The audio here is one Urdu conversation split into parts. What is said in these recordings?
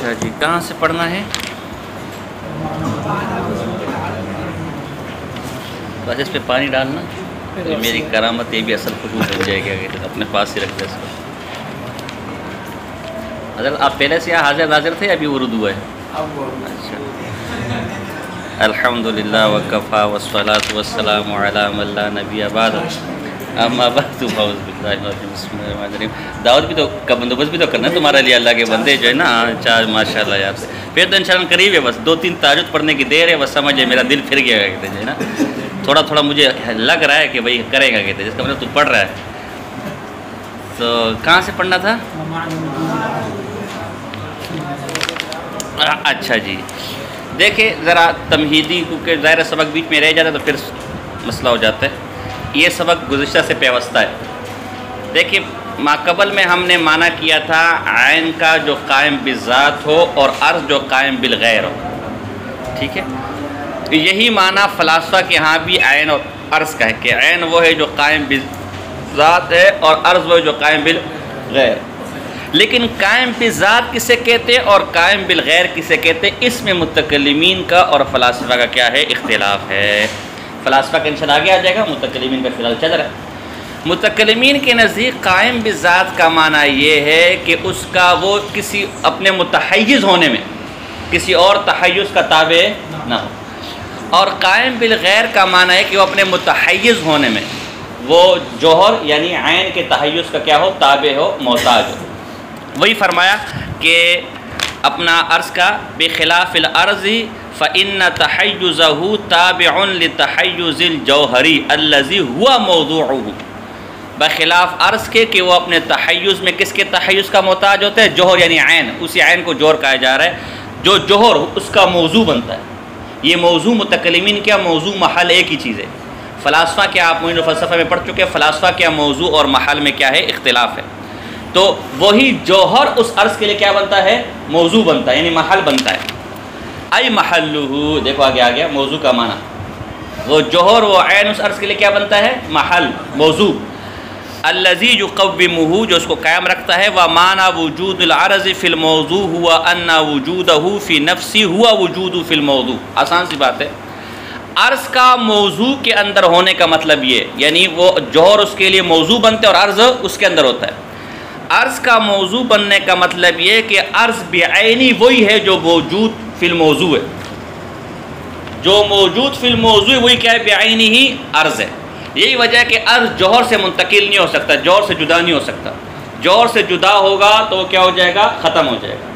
اچھا جی، کہاں سے پڑھنا ہے؟ بس اس پہ پانی ڈالنا، تو میری کرامت یہ بھی اصل خوشبو بن جائے گی، اپنے پاس ہی رکھ دیں اس کو۔ حضرت آپ پہلے سے یہاں حاضر ناظر تھے یا ابھی اردو ہے؟ اچھا۔ الحمدللہ وکفا والصلاۃ والسلام علی من لا نبی بعد، اما بعد فاعوذ باللہ من الشیطان الرجیم۔ دعوت بھی تو کا بندوبست بھی تو کرنا ہے تمہارے لیے، اللہ کے بندے جو ہے نا چار ماشاء اللہ یار سے۔ پھر تو انشاءاللہ قریب ہے، بس 2-3 تہجد پڑھنے کی دیر ہے، بس سمجھے میرا دل پھر گیا کہتے ہیں نا، تھوڑا تھوڑا مجھے لگ رہا ہے کہ بھائی کرے گا کہتے ہیں، جس کا مطلب تو پڑھ رہا ہے۔ تو کہاں سے پڑھنا تھا؟ اچھا جی، دیکھیں ذرا تمہیدی، کیونکہ ظاہر سبق بیچ میں رہ جاتا ہے تو پھر مسئلہ ہو جاتا ہے۔ یہ سبق گزشتہ سے پیوستہ ہے۔ دیکھیں ماقبل میں ہم نے معنی کیا تھا عین کا جو قائم بالذات ہو اور عرض جو قائم بالغیر ہو، ٹھیک ہے؟ یہی معنی فلاسفہ کے ہاں بھی عین اور عرض کا ہے کہ عین وہ ہے جو قائم بالذات ہے اور عرض وہ ہے جو قائم بالغیر۔ لیکن قائم بالذات کسے کہتے ہیں اور قائم بالغیر کسے کہتے ہیں، اس میں متکلمین کا اور فلاسفہ کا کیا ہے؟ اختلاف ہے۔ فلاسفہ کا انشاءاللہ آگے آ جائے گا، متکلمین کا فی الحال چل رہا ہے۔ متکلمین کے نزدیک قائم بالذات کا معنی یہ ہے کہ اس کا وہ کسی اپنے متحیز ہونے میں کسی اور تحیز کا تابع نہ ہو، اور قائم بالغیر کا معنی ہے کہ وہ اپنے متحیز ہونے میں وہ جوہر یعنی عین کے تحیز کا کیا ہو؟ تابع ہو، محتاج ہو۔ وہی فرمایا کہ اپنا عرض کا بخلاف الارض فإن تحیزہ تابع لتحیز الجوہری الذی ہوا موضوعہ، بخلاف عرض کے کہ وہ اپنے تحیز میں کس کے تحیز کا محتاج ہوتا ہے؟ جوہر یعنی عین، اسی عین کو جوہر کہا جا رہا ہے، جو جوہر اس کا موضوع بنتا ہے۔ یہ موضوع متکلمین کیا موضوع محل ایک ہی چیز ہے۔ فلاسفہ کیا آپ معین الفلسفہ میں پڑھ چکے، فلاسفہ کیا موضوع اور محل میں کیا ہے؟ اختلاف ہے۔ تو وہی جوہر اس عرض کے لیے کیا بنتا ہے؟ موضوع بنتا ہے، یعنی محل بنتا ہے۔ ای محلہ، دیکھو آگے آ گیا موضوع کا معنی، وہ جوہر وہ عین اس عرض کے لیے کیا بنتا ہے؟ محل، موضوع۔ الذی یقومہ، جو اس کو قائم رکھتا ہے، ومعنی وجود العرض فی الموضوع ہوا ان وجودہ فی نفسی ہوا وجود فی الموضوع۔ آسان سی بات ہے، عرض کا موضوع کے اندر ہونے کا مطلب یہ، یعنی وہ جوہر اس کے لیے موضوع بنتے اور عرض اس کے اندر ہوتا ہے۔ عرض کا موضوع بننے کا مطلب یہ کہ عرض بعینی وہی ہے جو موجود فی الموضوع ہے، جو موجود فی الموضوع وہی کیا ہے؟ بعینی ہی عرض ہے۔ یہی وجہ ہے کہ عرض جوہر سے منتقل نہیں ہو سکتا، جوہر سے جدا نہیں ہو سکتا۔ جوہر سے جدا ہوگا تو وہ کیا ہو جائے گا؟ ختم ہو جائے گا۔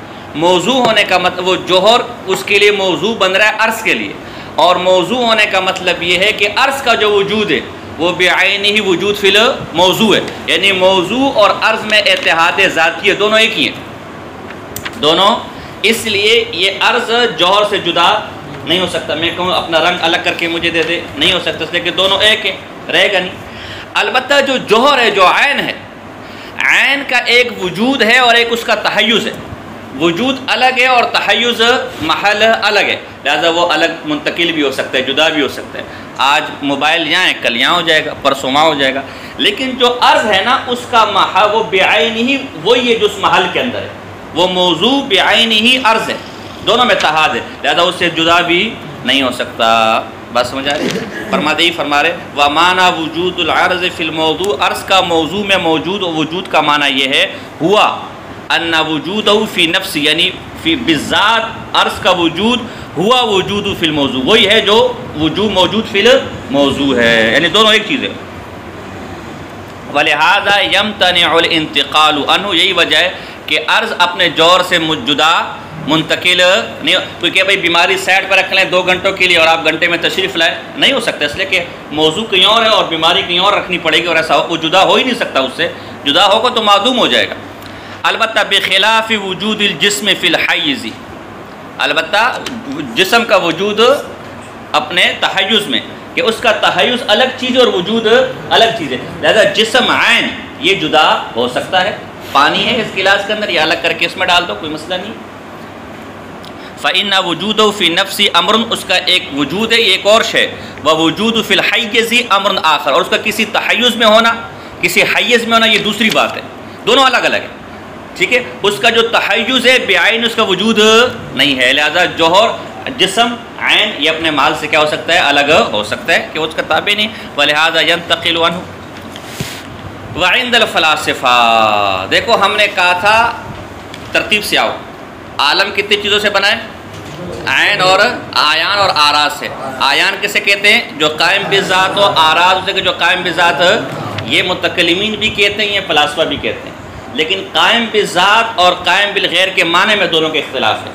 موضوع ہونے کا مطلب وہ جوہر اس کے لیے موضوع بن رہا ہے عرض کے لیے، اور موضوع ہونے کا مطلب یہ ہے کہ عرض کا جو وجود ہے وہ بعینی ہی وجود فی الموضوع ہے، یعنی موضوع اور عرض میں اتحاد ذاتی ہے، دونوں ایک ہی ہیں، دونوں۔ اس لیے یہ عرض جوہر سے جدا نہیں ہو سکتا۔ میں کہوں اپنا رنگ الگ کر کے مجھے دے دے، نہیں ہو سکتا، اس لیے کہ دونوں ایک ہیں، رہے گا نہیں۔ البتہ جو جوہر ہے، جو عین ہے، عین کا ایک وجود ہے اور ایک اس کا تحیز ہے۔ وجود الگ ہے اور تحیز محل الگ ہے، لہذا وہ الگ منتقل بھی ہو سکتا ہے، جدا بھی ہو سکتا ہے۔ آج موبائل یہاں ہے، کل یہاں ہو جائے گا، پرسوں وہاں ہو جائے گا، لیکن جو عرض ہے نا اس کا محل وہ بعین ہی وہی ہے جو اس محل کے اندر ہے، وہ موضوع بعین ہی عرض ہے، دونوں میں اتحاد ہے، لہذا اس سے جدا بھی نہیں ہو سکتا۔ بات سمجھ آ رہی ہے؟ فرما رہے وَمَعنَى وُجُودُ الْعَرْضِ فِي الْمَوْضُوعِ، عرض کا موضوع میں موجود، اور وجود کا معنی یہ ہے ہوا ان وجودہ فی نفس، یعنی فی بالذات عرض کا وجود ہوا وجود فی الموضوع، وہی ہے جو وجود موجود فی الموضوع ہے، یعنی دونوں ایک چیز ہے۔ وَلِهَذَا يَمْتَنِعُ الْانْتِقَالُ عَنْهُ، یہی وجہ ہے کہ عرض اپنے جوہر سے جدا منتقل نہیں، کیونکہ بھائی بیماری سائڈ پر رکھ لیں 2 گھنٹوں کے لیے اور آپ گھنٹے میں تشریف لائیں، نہیں ہو سکتا، اس لیے کہ موضوع کہیں اور ہے اور بیماری کہیں اور رکھنی پڑے گی، اور ایسا وہ جدا ہو ہی نہیں سکتا، اس سے جدا ہوگا تو معدوم ہو جائے گا۔ البتہ بخلاف وجود الجسم فی الحیز، البتہ جسم کا وجود اپنے تحیز میں، کہ اس کا تحیز الگ چیز اور وجود الگ چیز ہے، لہذا جسم عین یہ جدا ہو سکتا ہے۔ پانی ہے اس گلاس کے اندر، یہ الگ کر کے اس میں ڈال دو، کوئی مسئلہ نہیں۔ فَإِنَّ وُجُودَهُ فِي نَفْسِ أَمْرٌ، اس کا ایک وجود ہے، یہ ایک اور شے، وَوُجُودُ فِي الْحَيِّزِ أَمْرٌ آخر، اور اس کا کسی تحیز میں ہونا، کسی حیز میں ہونا، یہ دوسری بات ہے، دونوں الگ الگ ہیں۔ ٹھیک ہے، اس کا جو تحیز ہے بعین اس کا وجود نہیں ہے، لہذا جوہر جسم عین یہ اپنے محل سے کیا ہو سکتا ہے، الگ ہو سکتا ہے کہ اس کا تابع نہیں، ولہذا ينتقل عنہ۔ وعند الفلاسفہ، دیکھو ہم نے کہا تھا ترتیب سے آؤ، عالم کتنی چیزوں سے بنا ہے، عین اور آیان اور آراز سے۔ آیان کسے کہتے ہیں، جو قائم بذات، و آراز اسے کہ جو قائم بذات، یہ متکلمین بھی کہتے ہیں، یہ فلاسفہ بھی کہتے ہیں، لیکن قائم بذات اور قائم بالغیر کے معنی میں دونوں کے اختلاف ہے۔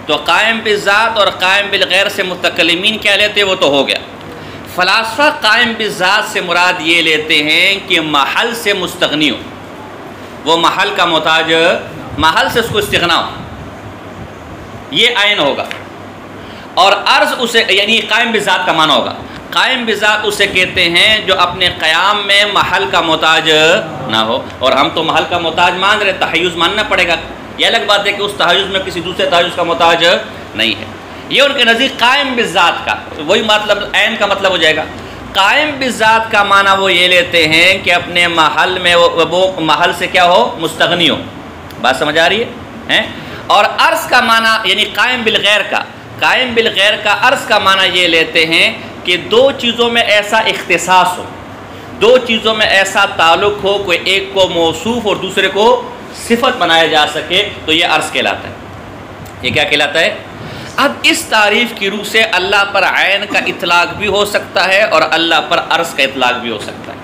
تو قائم بذات اور قائم بالغیر سے متکلمین کیا لیتے وہ تو ہو گیا، فلاسفہ قائم بذات سے مراد یہ لیتے ہیں کہ محل سے مستغنی ہو، وہ محل کا محتاج، محل سے اس کو استغنا ہو، یہ عین ہوگا۔ اور عرض اسے یعنی قائم بذات کا معنی ہوگا، قائم بذات اسے کہتے ہیں جو اپنے قیام میں محل کا محتاج نہ ہو، اور ہم تو محل کا محتاج مان رہے، تحیز ماننا پڑے گا، یہ الگ بات ہے کہ اس تحیز میں کسی دوسرے تحیز کا محتاج نہیں ہے، یہ ان کے نزدیک قائم بذات کا وہی مطلب عین کا مطلب ہو جائے گا۔ قائم بذات کا معنی وہ یہ لیتے ہیں کہ اپنے محل میں وہ محل سے کیا ہو، مستغنی ہو، بات سمجھ آ رہی ہے؟ اور عرض کا معنی یعنی قائم بالغیر کا، قائم بالغیر کا عرض کا معنی یہ لیتے ہیں کہ دو چیزوں میں ایسا اختصاص ہو، دو چیزوں میں ایسا تعلق ہو، کوئی ایک کو موصوف اور دوسرے کو صفت بنایا جا سکے، تو یہ عرض کہلاتا ہے۔ یہ کیا کہلاتا ہے؟ اب اس تعریف کی روح سے اللہ پر عین کا اطلاق بھی ہو سکتا ہے اور اللہ پر عرض کا اطلاق بھی ہو سکتا ہے۔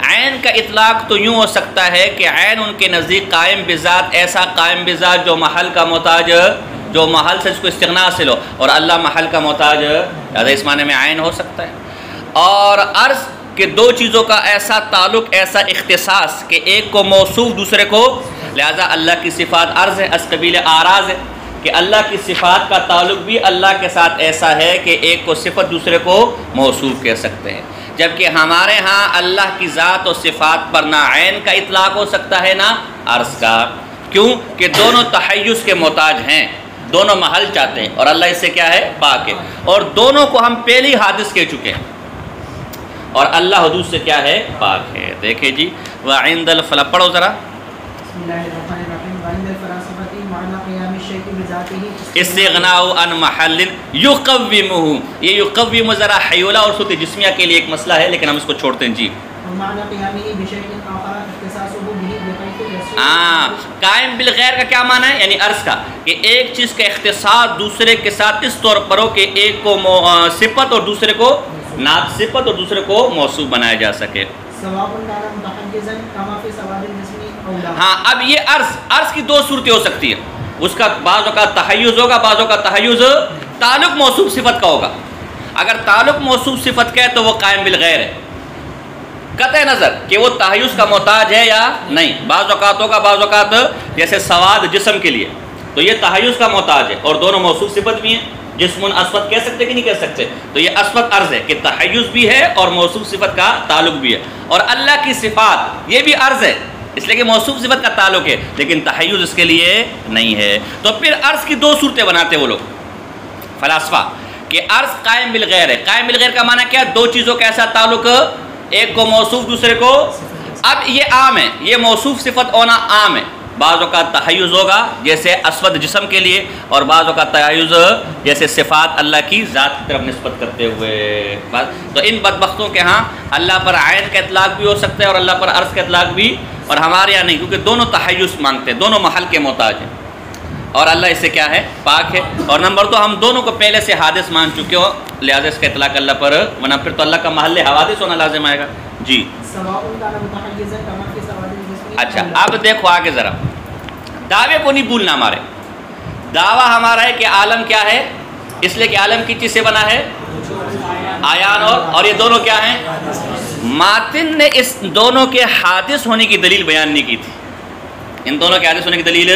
عین کا اطلاق تو یوں ہو سکتا ہے کہ عین ان کے نزدیک قائم بذات، ایسا قائم بذات جو محل کا محتاج، جو محل سے اس کو استغنا حاصل ہو، اور اللہ محل کا محتاج، لہذا اس معنی میں عین ہو سکتا ہے۔ اور عرض کہ دو چیزوں کا ایسا تعلق، ایسا اختصاص کہ ایک کو موصوف دوسرے کو، لہذا اللہ کی صفات عرض ہے، از قبیل آراز ہے کہ اللہ کی صفات کا تعلق بھی اللہ کے ساتھ ایسا ہے کہ ایک کو صفت دوسرے کو موصوف کہہ سکتے ہیں، جبکہ ہمارے ہاں اللہ کی ذات و صفات پر نہ عین کا اطلاق ہو سکتا ہے نہ عرض کا، کیوں کہ دونوں تحیز کے محتاج ہیں، دونوں محل چاہتے ہیں، اور اللہ اس سے کیا ہے، پاک ہے، اور دونوں کو ہم پہلی حادث کہہ چکے ہیں، اور اللہ حدود سے کیا ہے، پاک ہے۔ دیکھیں جی وعند الفلا، پڑھو ذرا، استغناء عن محل یقومہ، یہ یقوم ذرا حیولہ اور صورت جسمیہ کے لیے ایک مسئلہ ہے، لیکن ہم اس کو چھوڑتے ہیں جی۔ قائم بالغیر کا کیا معنی ہے، یعنی عرض کا کہ ایک چیز کا اختصاص دوسرے کے ساتھ اس طور پر ہو کہ ایک کو صفت اور دوسرے کو نعت صفت اور دوسرے کو موصوف بنایا جا سکے۔ ہاں اب یہ عرض کی دو صورتیں ہو سکتی ہے، اس کا بعض اوقات تحیز ہوگا، بعض اوقات تحیز تعلق موصوف صفت کا ہوگا۔ اگر تعلق موصوف صفت کا ہے تو وہ قائم بالغیر ہے، قطع نظر کہ وہ تحیز کا محتاج ہے یا نہیں، بعض اوقات ہوگا، بعض اوقات جیسے سواد جسم کے لیے تو یہ تحیز کا محتاج ہے اور دونوں موصوف صفت بھی ہیں، جسم اسود کہہ سکتے کہ نہیں کہہ سکتے، تو یہ اسود عرض ہے کہ تحیز بھی ہے اور موصوف صفت کا تعلق بھی ہے، اور اللہ کی صفات یہ بھی عرض ہے اس لیے کہ موصوف صفت کا تعلق ہے لیکن تحیز اس کے لیے نہیں ہے۔ تو پھر عرض کی دو صورتیں بناتے وہ لوگ فلاسفہ کہ عرض قائم بالغیر ہے۔ قائم بالغیر کا معنی کیا ہے، دو چیزوں کا ایسا تعلق، ایک کو موصوف دوسرے کو، اب یہ عام ہے، یہ موصوف صفت ہونا عام ہے، بعض اوقات تحیز ہوگا جیسے اسود جسم کے لیے، اور بعض اوقات تحیز جیسے صفات اللہ کی ذات کی طرف نسبت کرتے ہوئے۔ تو ان بدبختوں کے ہاں اللہ پر عین کا اطلاق بھی ہو سکتا ہے اور اللہ پر عرض کا اطلاق بھی، اور ہمارے یہاں نہیں، کیونکہ دونوں تحیز مانگتے ہیں، دونوں محل کے محتاج ہیں، اور اللہ اس سے کیا ہے، پاک ہے۔ اور نمبر دو، ہم دونوں کو پہلے سے حادث مان چکے ہو، لہذا اس کا اطلاق اللہ پر، ورنہ پھر تو اللہ کا محل حوادث ہونا لازم آئے گا جی۔ اچھا اب دیکھو آگے ذرا، دعوے کو نہیں بھولنا، ہمارے دعویٰ ہمارا ہے کہ عالم کیا ہے، اس لیے کہ عالم کی چیز سے بنا ہے، آیان اور یہ دونوں کیا ہیں، ماتن نے اس دونوں کے حادث ہونے کی دلیل بیان نہیں کی تھی، ان دونوں کے حادث ہونے کی دلیل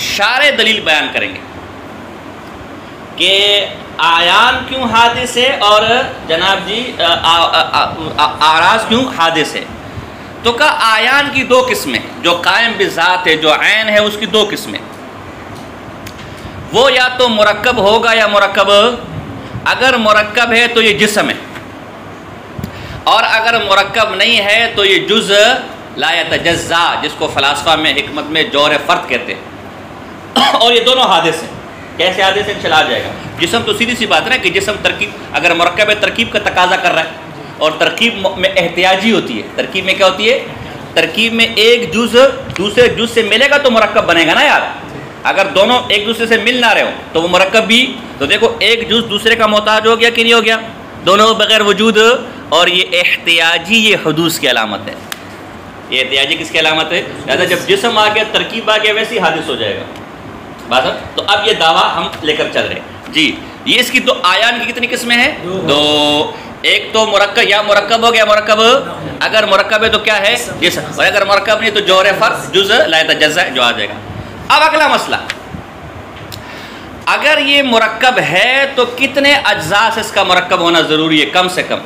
شارع دلیل بیان کریں گے کہ آیان کیوں حادث ہے اور جناب جی آراز کیوں حادث ہے۔ تو کہا آیان کی دو قسمیں، جو قائم بذات ہے، جو عین ہے، اس کی دو قسمیں، وہ یا تو مرکب ہوگا یا مرکب، اگر مرکب ہے تو یہ جسم ہے، اور اگر مرکب نہیں ہے تو یہ جز لا یتجزا، جس کو فلاسفہ میں حکمت میں جور فرد کہتے ہیں، اور یہ دونوں حادث ہیں۔ کیسے حادث ہیں چلا جائے گا۔ جسم تو سیدھی سی بات ہے نا کہ جسم ترکیب، اگر مرکب ہے ترکیب کا تقاضا کر رہا ہے، اور ترکیب میں احتیاجی ہوتی ہے۔ ترکیب میں کیا ہوتی ہے؟ ترکیب میں ایک جز دوسرے جز سے ملے گا تو مرکب بنے گا نا یار۔ اگر دونوں ایک دوسرے سے مل نہ رہے ہوں تو وہ مرکب بھی، تو دیکھو ایک جز دوسرے کا محتاج ہو گیا کہ نہیں ہو گیا، دونوں بغیر وجود، اور یہ احتیاجی، یہ حدوث کی علامت ہے۔ یہ احتیاجی کس کی علامت ہے؟ لہٰذا جب جسم آ گیا، ترکیب آ گیا، ویسے ہی حادث ہو جائے گا۔ بات ہے؟ تو اب یہ دعویٰ ہم لے کر چل رہے ہیں جی۔ یہ اس کی تو آیان کی کتنی قسمیں ہیں؟ دو۔ ایک تو مرکب، یا مرکب ہو گیا، مرکب اگر مرکب ہے تو کیا ہے؟ جسم، اور اگر مرکب نہیں تو جوہر فرد جز لا یتجزا جو آ جائے گا۔ اب اگلا مسئلہ، اگر یہ مرکب ہے تو کتنے اجزاء سے اس کا مرکب ہونا ضروری ہے؟ کم سے کم۔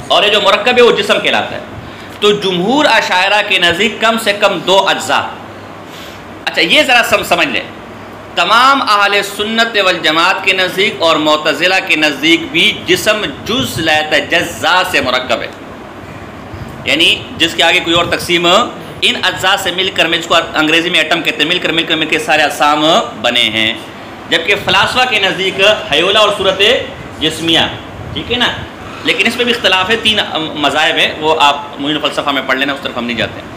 اور یہ جو مرکب ہے وہ جسم کہلاتا ہے۔ تو جمہور اشاعرہ کے نزدیک کم سے کم 2 اجزاء۔ اچھا یہ ذرا سمجھ لیں، تمام اہل سنت والجماعت کے نزدیک اور معتزلہ کے نزدیک بھی جسم جز لا یتجزا سے مرکب ہے، یعنی جس کے آگے کوئی اور تقسیم، ان اجزاء سے مل کر، جس کو انگریزی میں ایٹم کہتے ہیں، مل کر سارے اجسام بنے ہیں۔ جبکہ فلاسفہ کے نزدیک حیولہ اور صورت جسمیہ، ٹھیک ہے نا، لیکن اس میں بھی اختلاف ہے، 3 مذاہب ہیں، وہ آپ معین الفلسفہ میں پڑھ لینا، اس طرف ہم نہیں جاتے ہیں۔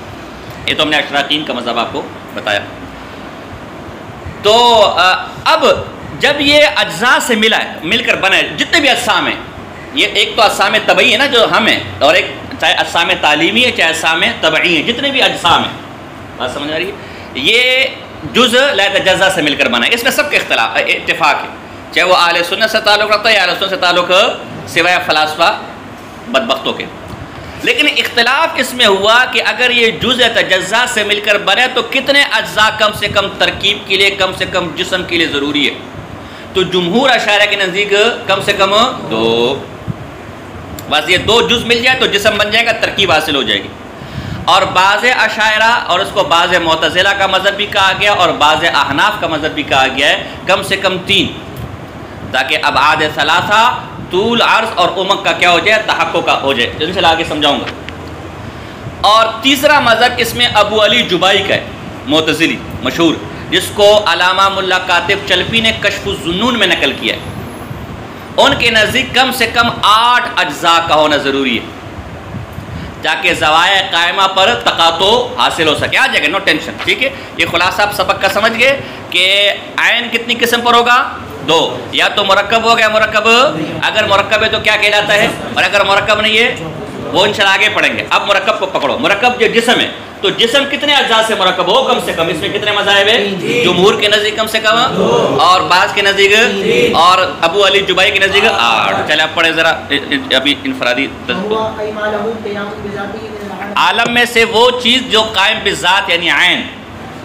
یہ تو ہم نے اشراقین کا مذہب آپ کو بتایا۔ تو اب جب یہ اجزاء سے مل کر بنا ہے، جتنے بھی اجسام ہیں، یہ ایک تو اجسام طبعی ہے نا جو ہم ہیں، اور ایک چاہے اجسام تعلیمی ہے چاہے اجسام طبعی ہیں، جتنے بھی اجسام ہیں، بات سمجھ آ رہی ہے؟ یہ جز لا یتجزا سے مل کر بنا ہے۔ اس میں سب کے اتفاق ہے، چاہے وہ اہل سنت سے تعلق رکھتا ہے یا اہل سنت سے تعلق سوائے فلاسفہ بدبختوں کے۔ لیکن اختلاف اس میں ہوا کہ اگر یہ جز یتجزا سے مل کر بنے تو کتنے اجزاء کم سے کم ترکیب کے لیے، کم سے کم جسم کے لیے ضروری ہے؟ تو جمہور اشاعرہ کے نزدیک کم سے کم 2۔ بس یہ 2 جز مل جائے تو جسم بن جائے گا، ترکیب حاصل ہو جائے گی۔ اور بعض اشاعرہ، اور اس کو بعض معتزلہ کا مذہب بھی کہا گیا اور بعض احناف کا مذہب بھی کہا گیا ہے، کم سے کم 3، تاکہ ابعاد ثلاثہ، طول، عرض اور عمق کا کیا ہو جائے؟ تحقق کا ہو جائے۔ انشاءاللہ آگے سمجھاؤں گا۔ اور تیسرا مذہب اس میں ابو علی جبائی کا ہے، معتزلی مشہور، جس کو علامہ ملا کاتب چلپی نے کشف الظنون میں نقل کیا ہے۔ ان کے نزدیک کم سے کم 8 اجزاء کا ہونا ضروری ہے تاکہ زوائے قائمہ پر تقاطع حاصل ہو سکے۔ آ جائے گا، نو ٹینشن، ٹھیک ہے۔ یہ خلاصہ آپ سبق کا سمجھ گئے کہ عین کتنی قسم پر ہوگا؟ 2، یا تو مرکب ہو گیا، مرکب اگر مرکب ہے تو کیا کہلاتا ہے، اور اگر مرکب نہیں ہے وہ انشاءاللہ آگے پڑھیں گے۔ اب مرکب کو پکڑو، مرکب جو جسم ہے تو جسم کتنے اجزاء سے مرکب ہو؟ کم سے کم۔ اس میں کتنے مذاہب ہیں؟ جمہور کے نزدیک کم سے کم، اور بعض کے نزدیک، اور ابو علی جبائی کے نزدیک 8۔ چلے اب پڑھیں ذرا ابھی انفرادی۔ عالم میں سے وہ چیز جو قائم بذات یعنی عین،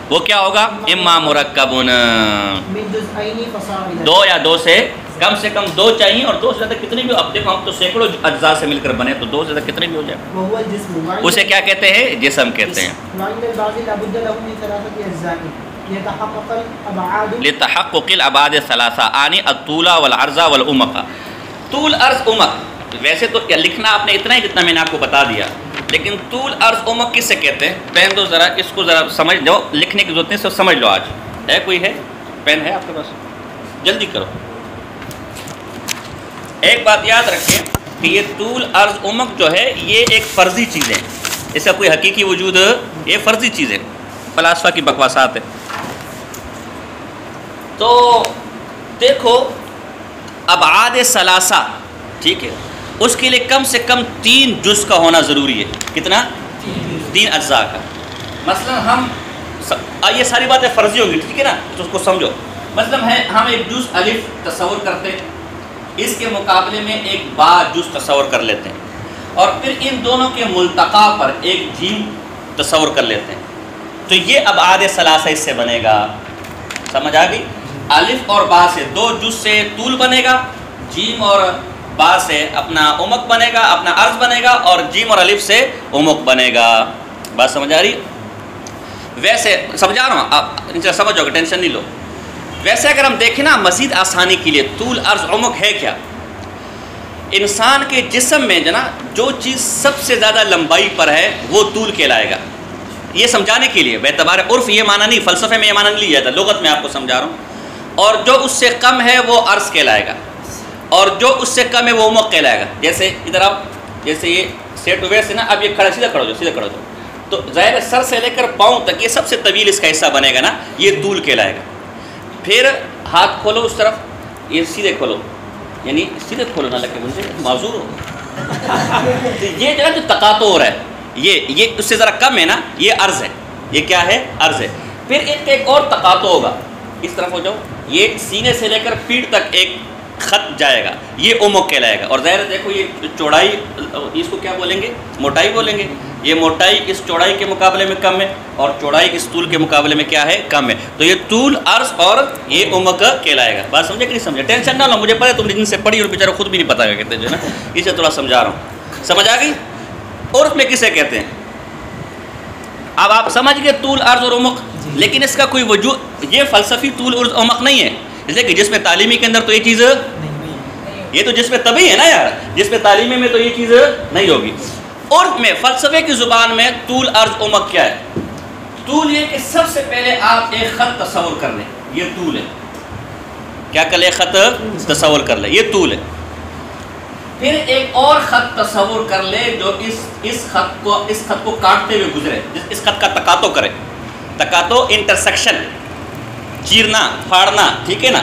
وہ کیا ہوگا؟ اما مرکبن، 2 یا 2 سے کم 2 چاہیے، اور 2 سے زیادہ کتنے بھی، اب دیکھو ہم تو سینکڑوں اجزاء سے مل کر بنے، تو 2 سے زیادہ کتنے بھی ہو جائے، اسے کیا کہتے ہیں؟ جسم کہتے ہیں۔ لتحقق الابعاد الثلاثہ آنی الطول والعرض والعمق۔ طول، عرض، عمق، ویسے تو لکھنا آپ نے اتنا ہی جتنا میں نے آپ کو بتا دیا، لیکن طول، عرض، عمق کس سے کہتے ہیں؟ پین دو ذرا، اس کو ذرا سمجھ لو، لکھنے کی ضرورت نہیں، سب سمجھ لو۔ آج ہے کوئی ہے؟ پین ہے آپ کے پاس؟ جلدی کرو۔ ایک بات یاد رکھیں کہ یہ طول، عرض، عمق جو ہے یہ ایک فرضی چیز ہے، اس کا کوئی حقیقی وجود، یہ فرضی چیز ہے، فلاسفہ کی بکواسات ہے۔ تو دیکھو ابعاد ثلاثہ، ٹھیک ہے، اس کے لیے کم سے کم 3 جز کا ہونا ضروری ہے۔ کتنا؟ 3 اجزاء کا۔ مثلا ہم یہ ساری باتیں فرضی ہوں گی، ٹھیک ہے نا، تو اس کو سمجھو۔ مثلا ہے ہم ایک جز الف تصور کرتے ہیں، اس کے مقابلے میں ایک با جز تصور کر لیتے ہیں، اور پھر ان دونوں کے ملتقا پر ایک جیم تصور کر لیتے ہیں، تو یہ ابعاد ثلاثہ اس سے بنے گا۔ سمجھ آ گئی؟ الف اور با سے 2 جز سے طول بنے گا، جیم اور با سے اپنا عمق بنے گا، اپنا عرض بنے گا، اور جیم اور الف سے عمق بنے گا۔ بات سمجھ آ رہی؟ ویسے سمجھا رہا ہوں، آپ سمجھو گے، ٹینشن نہیں لو۔ ویسے اگر ہم دیکھیں نا مزید آسانی کے لیے طول، عرض، عمق ہے کیا؟ انسان کے جسم میں جناب جو چیز سب سے زیادہ لمبائی پر ہے وہ طول کہلائے گا. یہ سمجھانے کے لیے باعتبار عرف یہ معنی نہیں، فلسفے میں یہ معنی نہیں لیا جاتا، لغت میں آپ کو سمجھا رہا ہوں. اور جو اس سے کم ہے وہ عرض کہلائے گا، اور جو اس سے کم ہے وہ عمق کہلائے گا. جیسے ادھر آپ، جیسے یہ سیٹ ہوئے سے نا، اب یہ کھڑا سیدھا کھڑا ہو جاؤ، سیدھا کھڑا ہو جاؤ، تو ظاہر ہے سر سے لے کر پاؤں تک یہ سب سے طویل اس کا حصہ بنے گا نا، یہ طول کہلائے گا. پھر ہاتھ کھولو اس طرف، یہ سیدھے کھولو، یعنی سیدھے کھولو نہ لگے مجھے معذور ہو. تو یہ جو ہے جو تقاطع ہو رہا ہے یہ اس سے ذرا کم ہے نا، یہ عرض ہے. یہ کیا ہے؟ عرض ہے. پھر ایک اور تقاطع ہوگا، اس طرف ہو جاؤ، یہ سینے سے لے کر پیٹھ تک ایک خط جائے گا، یہ عمق کہلائے گا. اور ظاہر دیکھو یہ چوڑائی، اس کو کیا بولیں گے؟ موٹائی بولیں گے. یہ موٹائی اس چوڑائی کے مقابلے میں کم ہے، اور چوڑائی اس طول کے مقابلے میں کیا ہے؟ کم ہے. تو یہ طول، عرض اور یہ عمق کہلائے گا. بات سمجھے کہ نہیں سمجھے؟ ٹینشن نہ لو، مجھے پتہ ہے تم جن سے پڑھی اور بیچارہ خود بھی نہیں پتہ کہتے جو ہے نا، اسے تھوڑا سمجھا رہا ہوں. سمجھ آ گئی؟ عرف میں کسے کہتے ہیں؟ اب آپ سمجھ گئے طول، عرض اور عمق. لیکن اس کا کوئی وجود، یہ فلسفی طول عرض عمق نہیں ہے. اس لیے کہ جس میں تعلیمی کے اندر تو یہ چیز، یہ تو جس میں طبعی ہے نا یار، جس میں تعلیمی میں تو یہ چیز نہیں ہوگی. عرف میں، فلسفے کی زبان میں طول، عرض، عمق کیا ہے؟ طول یہ کہ سب سے پہلے آپ ایک خط تصور کر لیں، یہ طول ہے. کیا کر لیں؟ خط تصور کر لیں، یہ طول ہے. پھر ایک اور خط تصور کر لے جو اس خط کو کاٹتے ہوئے گزرے، اس خط کا تقاطع کرے. تقاطع، انٹرسیکشن، چیرنا، پھاڑنا، ٹھیک ہے نا،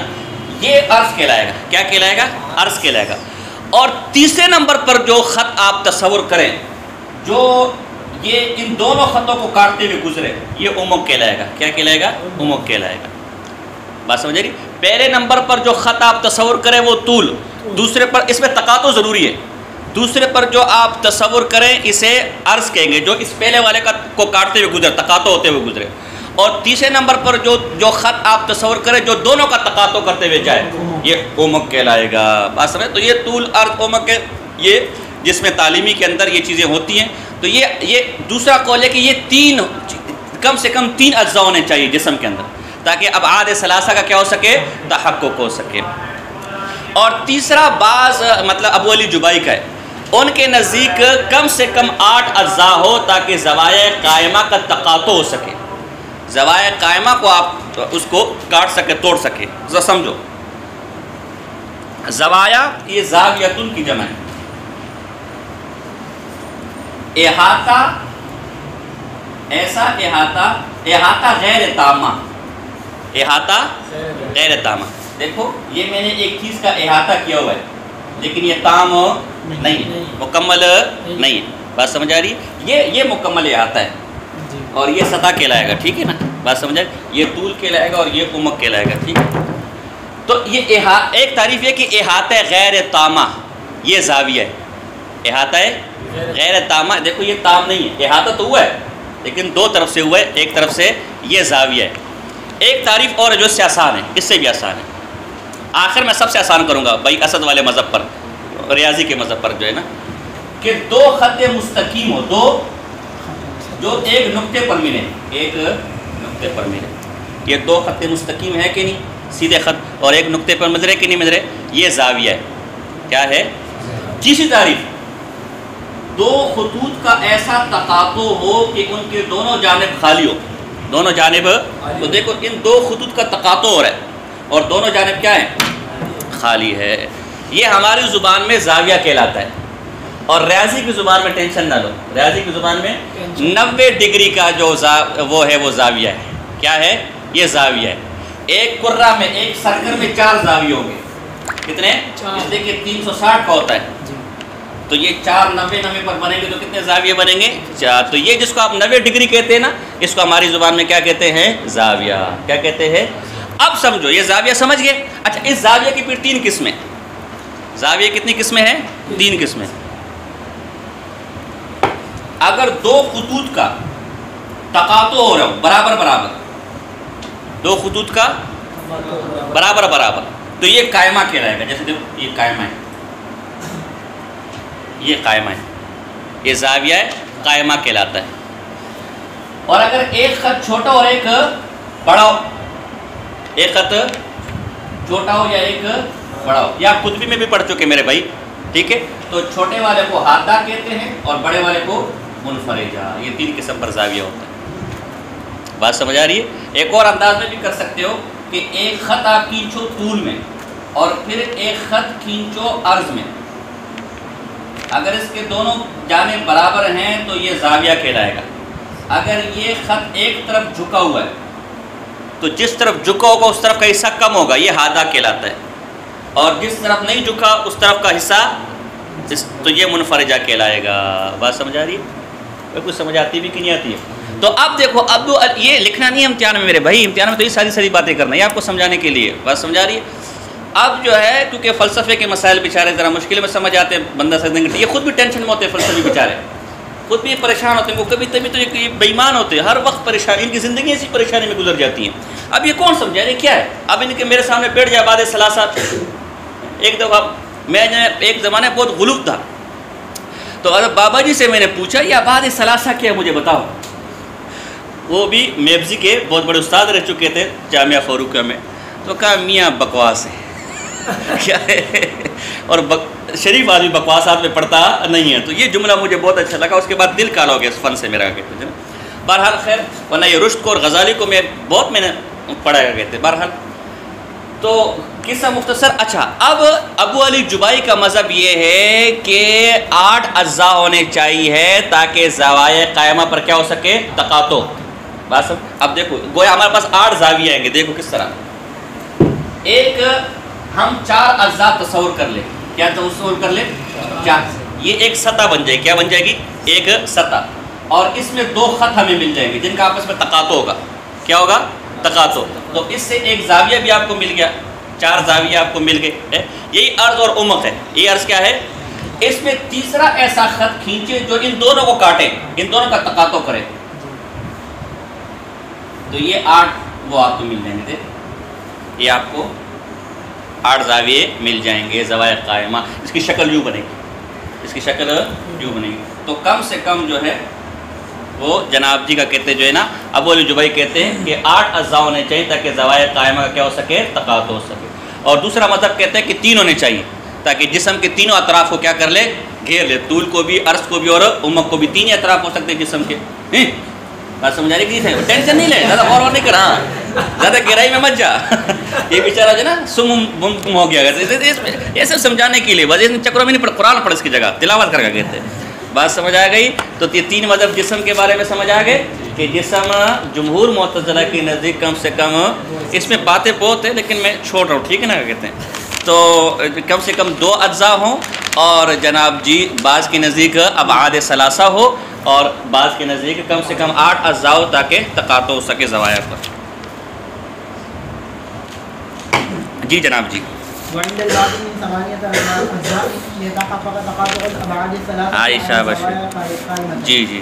یہ عرض کہلائے گا. کیا کہلائے گا؟ عرض کہلائے گا. اور تیسرے نمبر پر جو خط آپ تصور کریں جو یہ ان دونوں خطوں کو کاٹتے ہوئے گزرے، یہ عمق کہلائے گا. کیا کہلائے گا؟ عمق کہلائے گا. بات سمجھ رہی؟ پہلے نمبر پر جو خط آپ تصور کریں وہ طول، دوسرے پر، اس میں تقاطع ضروری ہے، دوسرے پر جو آپ تصور کریں اسے عرض کہیں گے، جو اس پہلے والے کو کاٹتے ہوئے گزرے، تقاطع ہوتے ہوئے گزرے. اور تیسرے نمبر پر جو خط آپ تصور کریں جو دونوں کا تقاطع کرتے ہوئے جائے، یہ عمق کہلائے گا. بات سمجھ؟ تو یہ طول، عرض، عمق ہے. یہ جس میں تعلیمی کے اندر یہ چیزیں ہوتی ہیں. تو یہ دوسرا قول ہے کہ یہ تین، کم سے کم 3 اجزاء ہونے چاہیے جسم کے اندر، تاکہ ابعاد ثلاثہ کا کیا ہو سکے؟ تحقق ہو سکے. اور تیسرا بعض مطلب ابو علی جبائی کا ہے، ان کے نزدیک کم سے کم 8 اجزاء ہو تاکہ زوایہ قائمہ کا تقاطع ہو سکے. زوایہ قائمہ کو آپ اس کو کاٹ سکے، توڑ سکے. ذرا سمجھو، زوایا یہ زاویتن کی جمع ہے. احاطہ، ایسا احاطہ غیر تامہ، احاطہ غیر تامہ. دیکھو یہ میں نے ایک چیز کا احاطہ کیا ہوا ہے لیکن یہ تام نہیں ہے، مکمل نہیں ہے. بات سمجھ آ رہی؟ یہ مکمل احاطہ ہے اور یہ سطح کہلائے گا. ٹھیک ہے نا؟ بات سمجھ آ رہی؟ یہ طول کہلائے گا اور یہ عمق کہلائے گا. ٹھیک ہے؟ تو یہ ایک تعریف ہے کہ احاطہ غیر تامہ، یہ زاویہ ہے. احاطہ غیر تامہ، دیکھو یہ تام نہیں ہے، احاطہ تو ہوا ہے لیکن 2 طرف سے ہوا ہے، ایک طرف سے یہ زاویہ ہے. ایک تعریف اور ہے جو اس سے آسان ہے، اس سے بھی آسان ہے. آخر میں سب سے آسان کروں گا بھائی اسد والے مذہب پر، ریاضی کے مذہب پر جو ہے نا، کہ 2 خط مستقیم ہو، 2 جو ایک نقطے پر ملے، ایک نقطے پر ملے. یہ 2 خط مستقیم ہے کہ نہیں؟ سیدھے خط، اور ایک نقطے پر مل رہے کہ نہیں مل رہے؟ یہ زاویہ ہے. کیا ہے؟ تیسری تعریف، 2 خطوط کا ایسا تقاطع ہو کہ ان کے دونوں جانب خالی ہو. دونوں جانب، تو دیکھو ان 2 خطوط کا تقاطع ہو رہا ہے اور دونوں جانب کیا ہے؟ خالی ہے. یہ ہماری زبان میں زاویہ کہلاتا ہے. اور ریاضی کی زبان میں ٹینشن نہ لو، ریاضی کی زبان میں 90 ڈگری کا جو وہ ہے وہ زاویہ ہے. کیا ہے؟ یہ زاویہ ہے. ایک کرہ میں، ایک سرکل میں 4 زاویے ہوں گے. کتنے؟ اس لیے کہ 360 کا ہوتا ہے. تو یہ 4 90 پر بنیں گے تو کتنے زاویے بنیں گے؟ 4. تو یہ جس کو آپ 90 ڈگری کہتے ہیں نا، اس کو ہماری زبان میں کیا کہتے ہیں؟ زاویہ. کیا کہتے ہیں؟ اب سمجھو، یہ زاویہ سمجھ گئے. اچھا، اس زاویہ کی پھر 3 قسمیں. زاویہ کتنی قسمیں ہیں؟ 3 قسمیں. اگر 2 خطوط کا تقاطع ہو رہا ہو، برابر، 2 خطوط کا برابر، تو یہ قائمہ کہلائے گا. جیسے دیکھو یہ قائمہ ہے، یہ قائمہ ہے، یہ زاویہ قائمہ کہلاتا ہے. اور اگر ایک خط چھوٹا اور ایک بڑا ہو، ایک خط چھوٹا ہو یا ایک بڑا ہو، یا قطبی میں بھی پڑھ چکے میرے بھائی، ٹھیک ہے، تو چھوٹے والے کو حادہ کہتے ہیں اور بڑے والے کو منفرجہ. یہ 3 قسم پر زاویہ ہوتا ہے. بات سمجھ آ رہی ہے؟ ایک اور انداز میں بھی کر سکتے ہو کہ ایک خط آپ کھینچو طول میں اور پھر ایک خط کھینچو عرض میں. اگر اس کے دونوں جانب برابر ہیں تو یہ زاویہ کہلائے گا. اگر یہ خط ایک طرف جھکا ہوا ہے تو جس طرف جھکا ہوگا اس طرف کا حصہ کم ہوگا، یہ حادہ کہلاتا ہے. اور جس طرف نہیں جھکا اس طرف کا حصہ تو یہ منفرجہ کہلائے گا. بات سمجھ آ رہی ہے؟ کچھ سمجھ آتی بھی کہ نہیں آتی ہے؟ تو اب دیکھو، اب یہ لکھنا نہیں ہے امتحان میں میرے بھائی، امتحان میں تو یہ ساری باتیں کرنا ہے آپ کو سمجھانے کے لیے. بات سمجھ آ رہی ہے؟ اب جو ہے کیونکہ فلسفے کے مسائل بیچارے ذرا مشکل میں سمجھ آتے ہیں، بندہ یہ خود بھی ٹینشن میں ہوتے ہیں، فلسفی بیچارے خود بھی پریشان ہوتے ہیں. وہ کبھی تبھی تو یہ بے ایمان ہوتے ہیں، ہر وقت پریشانی، ان کی زندگی ایسی پریشانی میں گزر جاتی ہیں. اب یہ کون سمجھا رہے کیا ہے؟ اب ان کے میرے سامنے بیٹھ جائے بعد ثلاثہ. ایک دفعہ میں ایک زمانے بہت غلوب تھا، تو ارے بابا جی سے میں نے پوچھا یہ بعد ثلاثہ کیا مجھے بتاؤ. وہ بھی میبزی کے بہت بڑے استاد رہ چکے تھے جامعہ فاروقیہ میں. تو کہا میاں بکواس ہے کیا ہے، اور شریف آدمی بکواسات میں پڑھتا نہیں ہے. تو یہ جملہ مجھے بہت اچھا لگا. اس کے بعد دل کالا ہو گیا اس فن سے میرا کہتے ہیں. بہرحال خیر، ورنہ یہ رشد کو اور غزالی کو میں نے پڑھا کہتے ہیں. بہرحال تو قصہ مختصر. اچھا، اب ابو علی جبائی کا مذہب یہ ہے کہ 8 اجزاء ہونے چاہیے تاکہ زوایہ قائمہ پر کیا ہو سکے؟ تقاطع. بس اب دیکھو، گویا ہمارے پاس 8 زاویہ آئیں گے. دیکھو کس طرح. ایک ہم 4 اجزاء تصور کر لیں. کیا تصور کر لیں؟ 4. یہ ایک سطح بن جائے گی. کیا بن جائے گی؟ ایک سطح. اور اس میں 2 خط ہمیں مل جائیں گے جن کا آپس میں تقاطع ہوگا. کیا ہوگا؟ تقاطع. تو اس سے ایک زاویہ بھی آپ کو مل گیا، 4 زاویہ آپ کو مل گئے. یہی عرض اور عمق ہے. یہ عرض کیا ہے؟ اس میں تیسرا ایسا خط کھینچے جو ان دونوں کو کاٹے، ان دونوں کا تقاطع کرے. تو یہ 8 وہ آپ کو مل جائیں گے. یہ آپ کو 8 زاویے مل جائیں گے زوایہ قائمہ. اس کی شکل یوں بنے گی، اس کی شکل یوں بنے گی. تو کم سے کم جو ہے وہ جناب جی کا کہتے جو ہے نا، ابو علی جبائی کہتے ہیں کہ 8 اجزاء ہونے چاہیے تاکہ زوایہ قائمہ کا کیا ہو سکے؟ تقاطع ہو سکے. اور دوسرا مذہب کہتے ہیں کہ 3 ہونے چاہیے تاکہ جسم کے تینوں اطراف کو کیا کر لے؟ گھیر لے. طول کو بھی، عرض کو بھی اور عمق کو بھی. 3 اطراف ہو سکتے ہیں جسم کے. بات سمجھا رہی کہ ٹینشن نہیں لے، زیادہ غور نہیں کرا، زیادہ گہرائی میں مت جا. یہ بیچارہ جو ہے نا سم ہو گیا. یہ سب سمجھانے کے لیے بس اس چکروں میں نہیں پڑھ، قرآن پڑھ اس کی جگہ تلاوت کر کے کہتے ہیں. بات سمجھ آ گئی؟ تو یہ 3 مذہب جسم کے بارے میں سمجھ آ گئے کہ جسم جمہور معتزلہ کے نزدیک کم سے کم، اس میں باتیں بہت ہیں لیکن میں چھوڑ رہا ہوں، ٹھیک ہے نا کہتے ہیں. تو کم سے کم 2 اجزاء ہوں، اور جناب جی بعض کے نزدیک ابعاد ثلاثہ ہو، اور بعض کے نزدیک کم سے کم 8 اجزاء ہو تاکہ تقاطع ہو سکے زوایہ پر. جی جناب جی. عائشہ بشر. جی جی.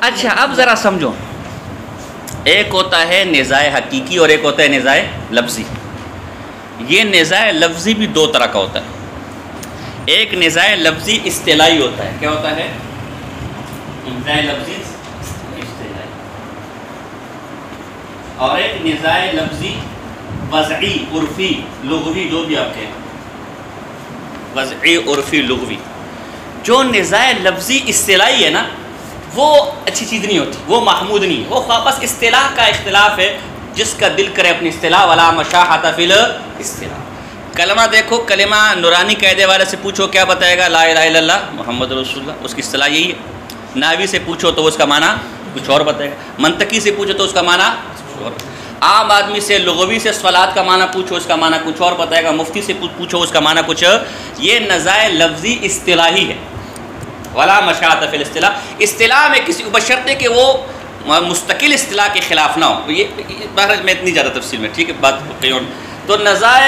اچھا اب ذرا سمجھو، ایک ہوتا ہے نزاع حقیقی اور ایک ہوتا ہے نزاع لفظی. یہ نزاع لفظی بھی 2 طرح کا ہوتا ہے. ایک نزاع لفظی اصطلاحی ہوتا ہے. کیا ہوتا ہے؟ نزاع لفظی اصطلاحی. اور ایک نزاع لفظی وضعی، عرفی، لغوی، جو بھی آپ کہیں، وضعی، عرفی، لغوی. جو نزاع لفظی اصطلاحی ہے نا، وہ اچھی چیز نہیں ہوتی، وہ محمود نہیں. وہ بس اصطلاح کا اختلاف ہے، جس کا دل کرے اپنی اصطلاح ولا مشاحۃ فی الاصطلاح. کلمہ دیکھو، کلمہ نورانی قاعدے والے سے پوچھو کیا بتائے گا؟ لا الہ الا اللہ محمد رسول اللہ. اس کی اصطلاح یہی ہے. نحوی سے پوچھو تو اس کا معنی کچھ اور بتائے گا. منطقی سے پوچھو تو اس کا معنی کچھ اور. عام آدمی سے لغوی سے صلاۃ کا معنی پوچھو، اس کا معنی کچھ اور بتائے گا. مفتی سے پوچھو، اس کا معنی کچھ. یہ نزاع لفظی اصطلاحی ہے. ولا مشاحۃ فی الاصطلاح. اصطلاح میں کسی کو بشرطے کہ وہ مستقل اصطلاح کے خلاف نہ ہو. یہ بہرحال میں اتنی زیادہ تفصیل میں، ٹھیک ہے، بات کہیں اور. تو نزاع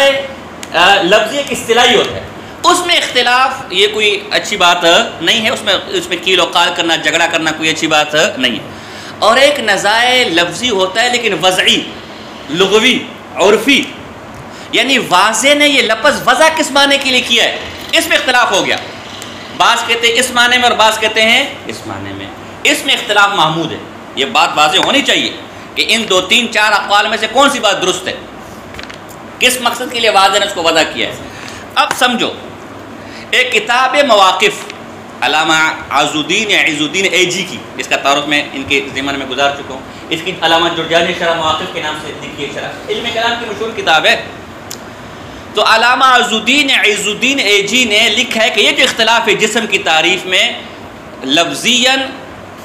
لفظی ایک اصطلاحی ہوتا ہے، اس میں اختلاف یہ کوئی اچھی بات نہیں ہے. اس میں کیل و قال کرنا، جھگڑا کرنا کوئی اچھی بات نہیں ہے. اور ایک نزاع لفظی ہوتا ہے لیکن وضعی، لغوی، عرفی، یعنی واضح نے یہ لفظ وضع کس معنی کے لیے کیا ہے، اس میں اختلاف ہو گیا. بعض کہتے ہیں اس معنی میں اور بعض کہتے ہیں اس معنی میں. اس میں اختلاف محمود ہے. یہ بات واضح ہونی چاہیے کہ ان 2 3 4 اقوال میں سے کون سی بات درست ہے. کس مقصد کے لیے واضح نے اس کو وضع کیا ہے. اب سمجھو، ایک کتاب مواقف علامہ عز الدین ایجی کی، جس کا تعارف میں ان کے ضمن میں گزار چکا ہوں. اس کی علامہ جرجانی شرح مواقف کے نام سے لکھی ہے شرح، علم کلام کی مشہور کتاب ہے. تو علامہ عز الدین ایجی نے لکھا ہے کہ یہ جو اختلاف ہے جسم کی تعریف میں، لفظیاً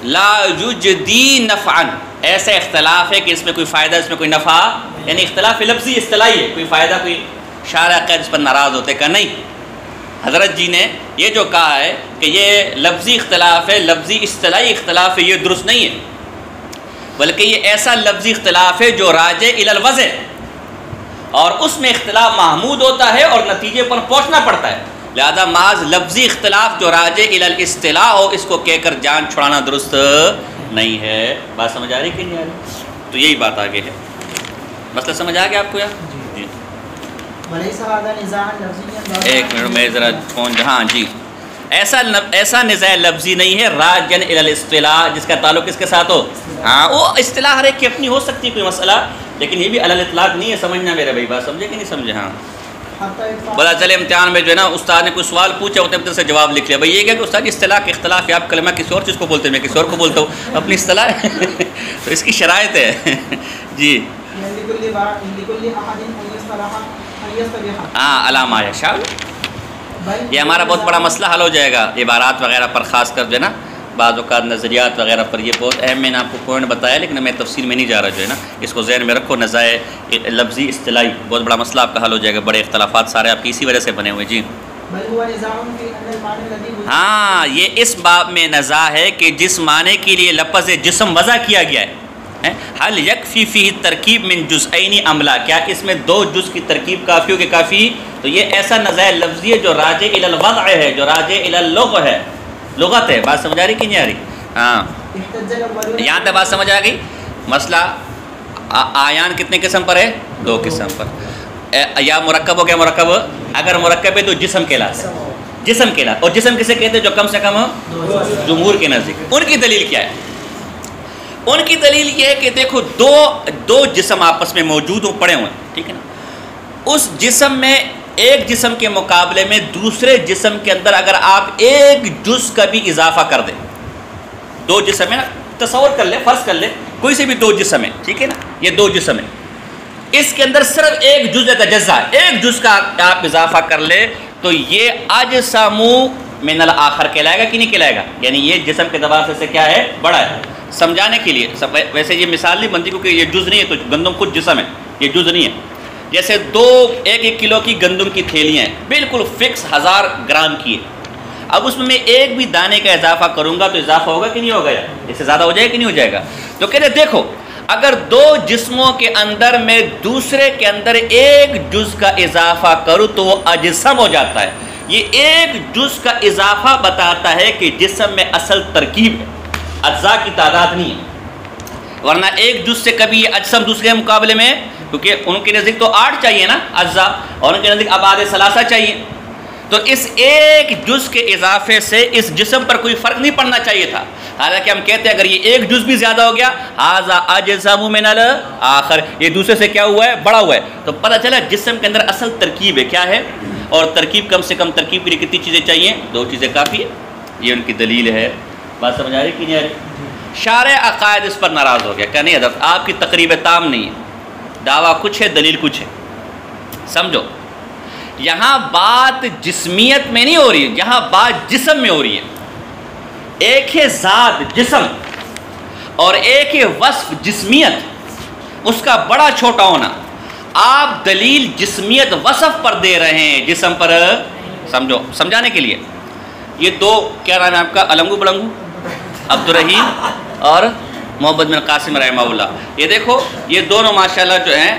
لا یجدی نفعا، ایسا اختلاف ہے کہ اس میں کوئی فائدہ، اس میں کوئی نفع، یعنی اختلاف لفظی اصطلاحی ہے، کوئی فائدہ، کوئی شارع قید اس پر ناراض ہوتے کا نہیں. حضرت جی نے یہ جو کہا ہے کہ یہ لفظی اختلاف ہے، لفظی اصطلاحی اختلاف ہے، یہ درست نہیں ہے، بلکہ یہ ایسا لفظی اختلاف ہے جو راجع الی الوضع، اور اس میں اختلاف محمود ہوتا ہے اور نتیجے پر پہنچنا پڑتا ہے. لہذا محض لفظی اختلاف جو راجع الی الاصطلاح ہو، اس کو کہہ کر جان چھڑانا درست نہیں ہے. بات سمجھ آ رہی کہ نہیں آ رہی؟ تو یہی بات آگے ہے. مسئلہ سمجھ آ گیا آپ کو یار؟ جی. ایک منٹ میں ذرا فون، ہاں جی. ایسا نزاع لفظی نہیں ہے راجن الی الاصطلاح جس کا تعلق کس کے ساتھ ہو. ہاں وہ اصطلاح ہر ایک کی اپنی ہو سکتی ہے کوئی مسئلہ، لیکن یہ بھی علی الاطلاق نہیں ہے. سمجھنا میرے بھائی، بات سمجھے کہ نہیں سمجھے؟ ہاں بلا چلے امتحان میں جو ہے نا استاد نے کوئی سوال پوچھا ہوتا ہے سے جواب لکھ لیا. بھائی یہ کیا کہ استاد اصطلاح کے اختلاف ہے، آپ کلمہ کسی اور چیز کو بولتے ہیں، میں کسی اور کو بولتا ہوں، اپنی اصطلاح تو اس کی شرائط ہے. جی ہاں علامہ یشاء. یہ ہمارا بہت بڑا مسئلہ حل ہو جائے گا عبارات وغیرہ پر، خاص کر جو ہے نا بعض اوقات نظریات وغیرہ پر. یہ بہت اہم، میں نے آپ کو پوائنٹ بتایا لیکن میں تفصیل میں نہیں جا رہا. جو ہے نا اس کو ذہن میں رکھو، نزاع لفظی اصطلاحی بہت بڑا مسئلہ آپ کا حل ہو جائے گا. بڑے اختلافات سارے آپ کی اسی وجہ سے بنے ہوئے. جی ہاں یہ اس باب میں نزاع ہے کہ جس معنی کے لیے لفظ جسم وضع کیا گیا ہے، حل یکفی فیہ ترکیب من جزئین ام لا، کیا اس میں دو جز کی ترکیب کافی ہو کہ کافی؟ تو یہ ایسا نزاع لفظی ہے جو راجع الی الوضع ہے، جو راجع الی اللغة ہے، لغت ہے. بات سمجھ آ رہی کہ نہیں آ رہی؟ ہاں یہاں تک بات سمجھ آ گئی. مسئلہ آیان کتنے قسم پر ہے؟ دو قسم پر. یا مرکب ہو گیا، مرکب اگر مرکب ہے تو جسم کہلاتا ہے، جسم کہلاتا. اور جسم کسے کہتے ہیں؟ جو کم سے کم جمہور کے نزدیک. ان کی دلیل کیا ہے؟ ان کی دلیل یہ ہے کہ دیکھو دو جسم آپس میں موجود ہوں، پڑے ہوئے، ٹھیک ہے نا. اس جسم میں ایک جسم کے مقابلے میں دوسرے جسم کے اندر اگر آپ ایک جز کا بھی اضافہ کر دیں، دو جسم ہے نا، تصور کر لیں، فرض کر لیں کوئی سے بھی دو جسم ہے، ٹھیک ہے نا، یہ دو جسم ہے، اس کے اندر صرف ایک جز تجزا، ایک جز کا آپ اضافہ کر لیں تو یہ اجسم من الآخر کہلائے گا کہ نہیں کہلائے گا؟ یعنی یہ جسم کے اعتبار سے کیا ہے؟ بڑا ہے. سمجھانے کے لیے ویسے یہ مثال نہیں بنتی کیونکہ یہ جز نہیں ہے، تو گندم خود جسم ہے، یہ جز نہیں ہے. جیسے ایک کلو کی گندم کی تھیلیاں ہیں، بالکل فکس 1000 گرام کی ہے. اب اس میں ایک بھی دانے کا اضافہ کروں گا تو اضافہ ہوگا کہ نہیں ہوگا؟ اس سے زیادہ ہو جائے کہ نہیں ہو جائے گا؟ تو کہتے دیکھو اگر دو جسموں کے اندر میں دوسرے کے اندر ایک جز کا اضافہ کروں تو وہ اجسم ہو جاتا ہے. یہ ایک جز کا اضافہ بتاتا ہے کہ جسم میں اصل ترکیب ہے، اجزاء کی تعداد نہیں ہے. ورنہ ایک جز سے کبھی یہ اجسم دوسرے کے مقابلے میں، کیونکہ ان کے نزدیک تو 8 چاہیے نا اجزاء، اور ان کے نزدیک ابعاد ثلاثہ چاہیے. تو اس ایک جز کے اضافے سے اس جسم پر کوئی فرق نہیں پڑنا چاہیے تھا. حالانکہ ہم کہتے ہیں اگر یہ ایک جز بھی زیادہ ہو گیا، ھذا اجسم من الآخر، یہ دوسرے سے کیا ہوا ہے؟ بڑا ہوا ہے. تو پتہ چلا جسم کے اندر اصل ترکیب ہے، کیا ہے؟ اور ترکیب کم سے کم ترکیب کے لیے کتنی چیزیں چاہیے؟ 2 چیزیں کافی ہے. یہ ان کی دلیل ہے. بات سمجھ آ رہی کہ نہیں آ رہی؟ شارع عقائد اس پر ناراض ہو گیا کہ نہیں حضرت آپ کی تقریب تام نہیں ہے، دعویٰ کچھ ہے دلیل کچھ ہے. سمجھو یہاں بات جسمیت میں نہیں ہو رہی ہے، یہاں بات جسم میں ہو رہی ہے. ایک ہے ذات جسم اور ایک ہے وصف جسمیت، اس کا بڑا چھوٹا ہونا. آپ دلیل جسمیت وصف پر دے رہے ہیں، جسم پر سمجھو سمجھانے کے لیے. یہ دو کیا نام ہے آپ کا؟ علنگو بلنگو عبدالرحیم اور محمد بن قاسم رحمہ اللہ. یہ دیکھو یہ دونوں ماشاءاللہ جو ہیں،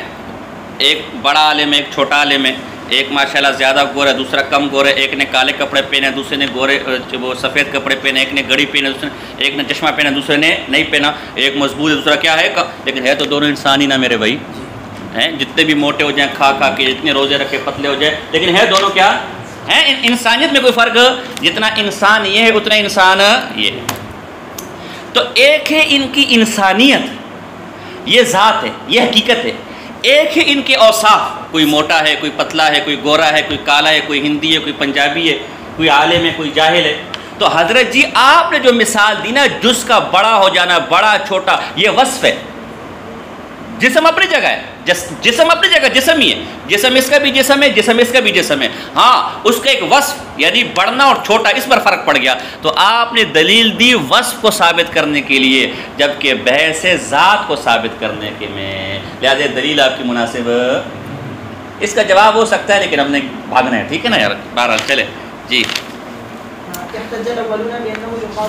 ایک بڑا عالم ہے ایک چھوٹا عالم ہے. ایک ماشاءاللہ زیادہ گورا ہے دوسرا کم گورا ہے. ایک نے کالے کپڑے پہنے دوسرے نے گورے وہ سفید کپڑے پہنے. ایک نے گھڑی پہنے دوسرے ایک نے چشمہ پہنا دوسرے نے نہیں پہنا. ایک مضبوط ہے دوسرا کیا ہے، لیکن ہے تو دونوں انسان ہی نا میرے بھائی. ہیں جتنے بھی موٹے ہو جائیں کھا کھا کے، جتنے روزے رکھے پتلے ہو جائیں، لیکن ہے دونوں کیا ہیں؟ انسانیت میں کوئی فرق. جتنا انسان یہ ہے اتنا انسان یہ ہے. تو ایک ہے ان کی انسانیت، یہ ذات ہے، یہ حقیقت ہے. ایک ہی ان کے اوصاف، کوئی موٹا ہے، کوئی پتلا ہے، کوئی گورا ہے، کوئی کالا ہے، کوئی ہندی ہے، کوئی پنجابی ہے، کوئی عالم ہے، کوئی جاہل ہے. تو حضرت جی آپ نے جو مثال دی نا جز کا بڑا ہو جانا، بڑا چھوٹا، یہ وصف ہے. جسم اپنی جگہ ہے، جسم اپنی جگہ جسم ہی ہے، جسم اس کا بھی جسم ہے، جسم اس کا بھی جسم ہے. ہاں اس کا ایک وصف یعنی بڑھنا اور چھوٹا اس پر فرق پڑ گیا. تو آپ نے دلیل دی وصف کو ثابت کرنے کے لیے، جبکہ بحث ذات کو ثابت کرنے کے میں، لہٰذا دلیل آپ کی مناسب. اس کا جواب ہو سکتا ہے لیکن ہم نے بھاگنا ہے، ٹھیک ہے نا یار. بہرحال چلے جی.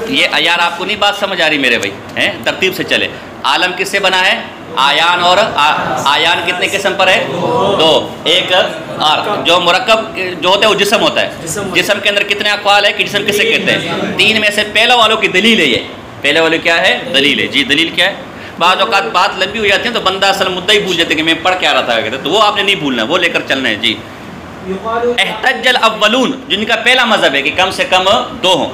یہ یار آپ کو نہیں بات سمجھ آ رہی میرے بھائی ہیں؟ ترتیب سے چلے. عالم کس سے بنا ہے؟ آیان. اور آیان کتنے قسم پر ہے؟ دو. ایک جو مرکب جو ہوتا ہے وہ جسم ہوتا ہے. جسم کے اندر کتنے اقوال ہے کہ جسم کسے کہتے ہیں؟ تین میں سے پہلا والوں کی دلیل ہے. یہ پہلے والے کیا ہے؟ دلیل ہے. جی دلیل کیا ہے؟ بعض اوقات بات لمبی ہو جاتی ہے تو بندہ اصل مدعا ہی بھول جاتے کہ میں پڑھ کے آ رہا تھا، تو وہ آپ نے نہیں بھولنا، وہ لے کر چلنا ہے. جی احتج الاولون، جن کا پہلا مذہب ہے کہ کم سے کم دو ہوں.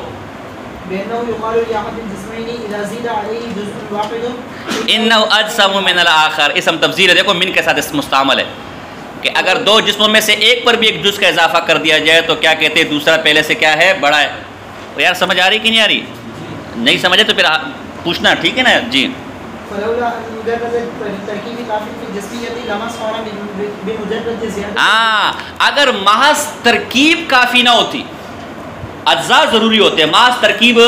انہ اجسم من الاخر، اسم تفضیل ہے. دیکھو من کے ساتھ مستعمل ہے کہ اگر دو جسموں میں سے ایک پر بھی ایک جز کا اضافہ کر دیا جائے تو کیا کہتے ہیں؟ دوسرا پہلے سے کیا ہے؟ بڑا ہے. تو یار سمجھ آ رہی کہ نہیں آ رہی؟ نہیں سمجھے تو پھر پوچھنا، ٹھیک ہے نا. جی ہاں اگر محض ترکیب کافی نہ ہوتی، اجزاء ضروری ہوتے ہیں، محض ترکیب،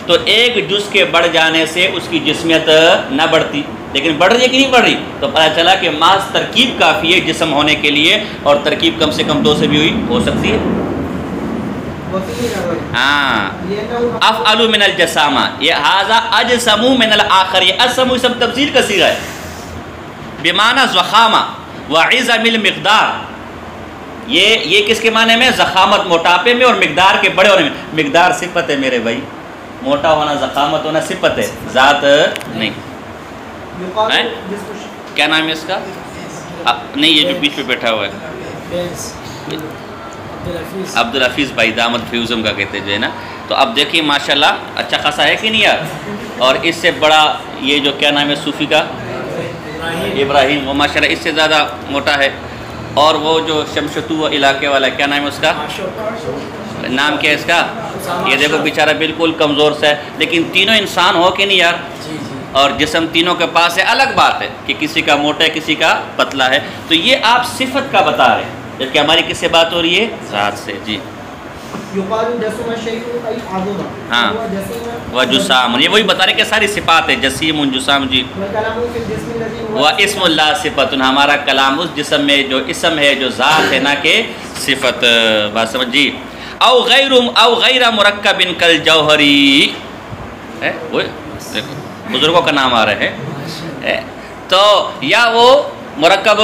تو ایک جز کے بڑھ جانے سے اس کی جسمیت نہ بڑھتی. لیکن بڑھ رہی ہے کہ نہیں بڑھ رہی؟ تو پتہ چلا کہ محض ترکیب کافی ہے جسم ہونے کے لیے، اور ترکیب کم سے کم دو سے بھی ہوئی ہو سکتی ہے. ہاں افعلوا من الجسامہ، یہ ھذا اجسموا من الاخر، یہ اجسم اسم تفضیل کا صیغہ ہے بمعنی ضخامہ وعظم المقدار. یہ کس کے معنی میں؟ ضخامت موٹاپے میں اور مقدار کے بڑے ہونے میں. مقدار صفت ہے میرے بھائی، موٹا ہونا ضخامت ہونا صفت ہے، ذات نہیں. کیا نام ہے اس کا؟ نہیں یہ جو بیچ پہ بیٹھا ہوا ہے عبدالحفیظ بھائی دامت فیوزم کا کہتے جو ہے نا. تو اب دیکھیے ماشاءاللہ اچھا خاصا ہے کہ نہیں یار. اور اس سے بڑا یہ جو کیا نام ہے صوفی کا؟ ابراہیم، وہ ماشاءاللہ اس سے زیادہ موٹا ہے. اور وہ جو شمشتو علاقے والا کیا نام ہے اس کا؟ نام کیا ہے اس کا؟ یہ دیکھو بیچارہ بالکل کمزور سا ہے، لیکن تینوں انسان ہو کہ نہیں یار. اور جسم تینوں کے پاس ہے. الگ بات ہے کہ کسی کا موٹا ہے کسی کا پتلا ہے. تو یہ آپ صفت کا بتا رہے ہیں، جبکہ ہماری کس سے بات ہو رہی ہے؟ ذات سے. جی ہاں وہ جسام، یہ وہی بتا رہے کہ ساری صفات ہے، جسیم جسام. جی وہ اسم اللہ صفت، ہمارا کلام اس جسم میں جو اسم ہے جو ذات ہے نہ کہ صفت. بات سمجھ. جی او غیر مرکب کل جوہری، وہ بزرگوں کا نام آ رہے ہیں. تو یا وہ مرکب